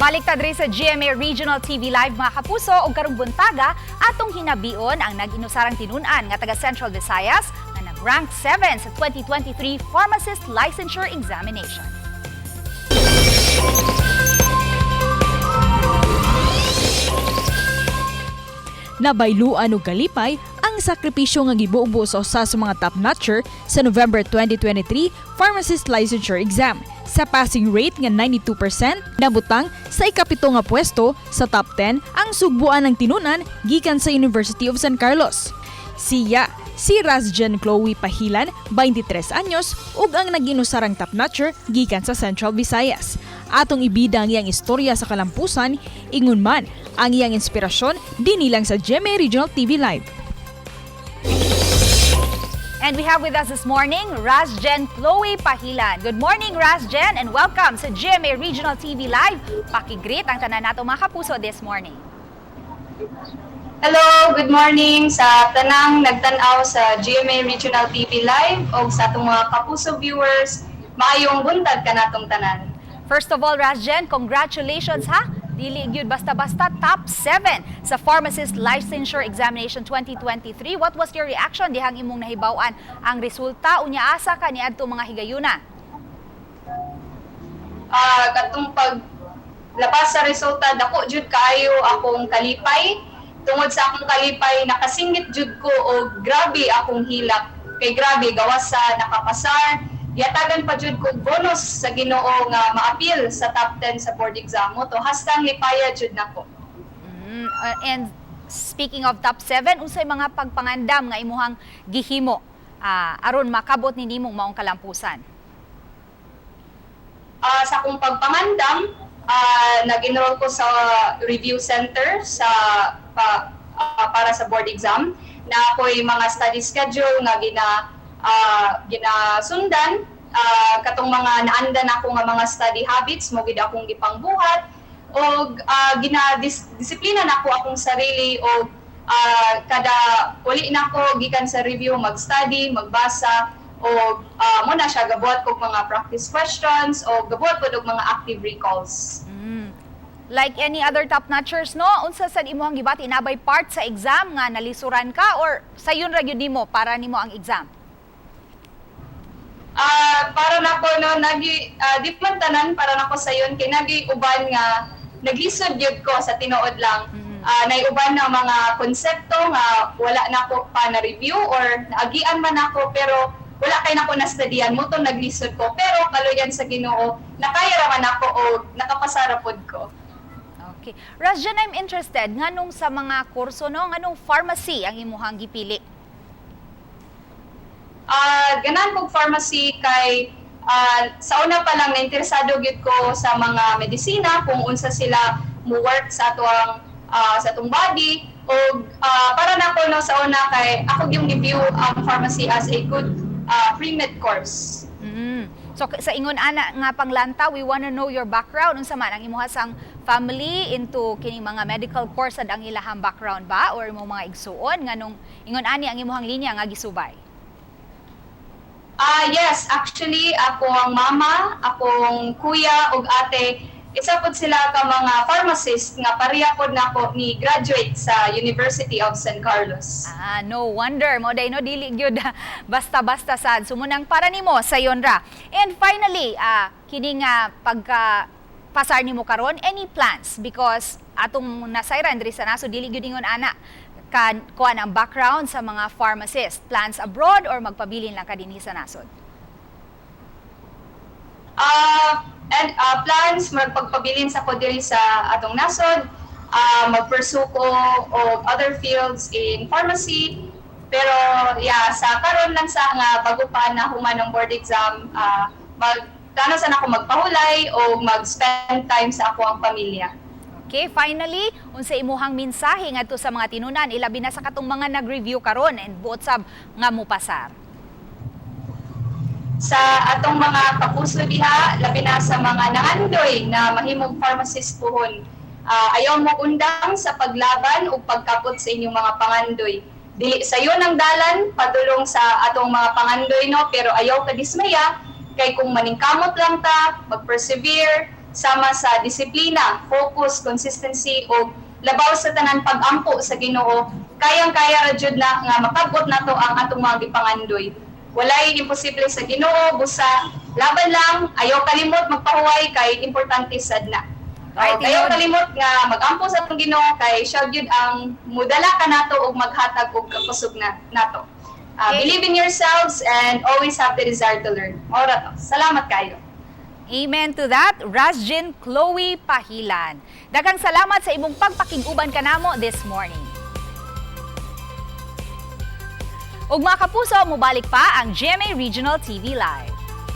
Baliktad rin sa GMA Regional TV Live mga kapuso o karong buntaga atong hinabion ang nag-inusarang tinunan nga taga Central Visayas nga nag-rank 7 sa 2023 Pharmacist Licensure Examination. Nabayluan og kalipay ang sakripisyo nga gibuo sa usa sa mga top-notcher sa November 2023 Pharmacist Licensure Exam. Sa passing rate nga 92%, nabutang sa ikapito nga pwesto sa top 10 ang sugbuan ng tinunan gikan sa University of San Carlos. Siya, si Razjen Chloe Pahilan, 23 anyos, ug ang nag-inusarang top-notcher gikan sa Central Visayas. Atong ibida ang iyang istorya sa kalampusan, ingon man ang iyang inspirasyon dinilang sa GMA Regional TV Live. And we have with us this morning, Razjen Chloe Pahilan. Good morning, Razjen, and welcome sa GMA Regional TV Live. Pakigreet ang tanan nato mga kapuso this morning. Hello, good morning sa tanang nagtanaw sa GMA Regional TV Live o sa atong mga kapuso viewers. Maayong buntag ka natong tanan. First of all, Razjen, congratulations ha! Dili gyud basta-basta top 7 sa Pharmacist Licensure Examination 2023. What was your reaction dihang imong nahibaw-an ang resulta? Unya asa ka niadto mga higayuna? Katong paglabas sa resulta, dako jud kaayo akong kalipay. Tungod sa akong kalipay, nakasingit jud ko o grabe akong hilak. Kay grabe gawas sa nakapasar. Yatagan pa jud ko bonus sa Ginoo nga maapil sa top 10 sa board exam mo to. Hastang lipaya jud nako. And speaking of top 7, unsay mga pagpangandam nga imuhang gihimo aron makabot ni nimong maong kalampusan? Sa akong pagpangandam, nag-enroll ko sa review center sa para sa board exam na ako'y mga study schedule nga ginasundan, katong mga naandan ako nga mga study habits mo gid akong gipangbuhat o disiplina nako akong sarili o kada uli nako gikan sa review mag-study, magbasa o mo na siya gabuhat kog mga practice questions o gabuhat ko og mga active recalls. Like any other top-notchers, no? Unsa sad imong gibati inabay part sa exam nga nalisuran ka or sayon ra gyud nimo para nimo ang exam? Para nako no di man tanan para nako sayon kay uban nga naglisod jud ko sa tinuod lang. Naiuban na mga konsepto nga wala nako pa na review or naagian man ako pero wala kay nako na studyan mo to naglisod ko pero kaluyan sa Ginoo nakaya ra man ako o nakapasara pod ko. Okay. Razjen, I'm interested nganong sa mga kurso no nganong pharmacy ang imuhang gipili? Ganan kong pharmacy kay sa una pa lang nainteresado gyud ko sa mga medisina kung unsa sila mo work sa atong body o para nako no sa una kay ako yung review ang pharmacy as a good pre-med course. So sa ingon ana nga panglanta, we wanna know your background unsa man ang imuha sang family into kining mga medical course ad ang ilahang background ba or imong mga igsuon nganong ingon ani ang imuhang linya nga gisubay? Yes, actually, akong mama, akong kuya ug ate, isa pod sila ka mga pharmacist nga pareha pod nako ni graduate sa University of San Carlos. No wonder mo day no dili gyud basta-basta sad sumunang para nimo sayon ra. And finally, kini nga pagka pasar nimo karon, any plans because atong nasayran diri sa naso dili gyud ingon ana kuan ang background sa mga pharmacist, plans abroad or magpabilin lang ka dinhi sa nasod? Plans magpagpabilin sa ko diri sa atong nasod, mag-pursue ko og other fields in pharmacy. Pero sa karon lang sa nga bago pa na human ang board exam, magtanaw sa ako magpahulay o mag-spend time sa ako ang pamilya. Okay, finally, unsa imuhang mensahe ngadto sa mga tinunan ilabi na sa katong mga nag-review karon and buot sab nga mopasar? Sa atong mga kapuso diha, labi na sa mga naandoy na mahimong pharmacist puhon, ayaw mo undang sa paglaban o pagkapot sa inyong mga pangandoy. Dili sayo ang dalan padulong sa atong mga pangandoy no, pero ayaw ka dismaya kay kung maningkamot lang ta, mag-persevere sama sa disiplina, focus, consistency o labaw sa tanan pag-ampo sa Ginoo, kayang-kaya ra jud na nga makabot nato ang atong mga gipangandoy. Walay imposible sa Ginoo, busa laban lang, ayaw kalimot magpahuway kay importante sad na. Right, Ayaw yun. kalimot nga mag-ampo sa atong Ginoo kay siya gyud ang mudala ka nato og maghatag og kakusog na nato. Okay. Believe in yourselves and always have the desire to learn. Ora to. Salamat kayo. Amen to that, Rasjin Chloe Pahilan. Daghang salamat sa imong pagpakiguban kanamo this morning. Ug mga kapuso, mubalik pa ang GMA Regional TV Live.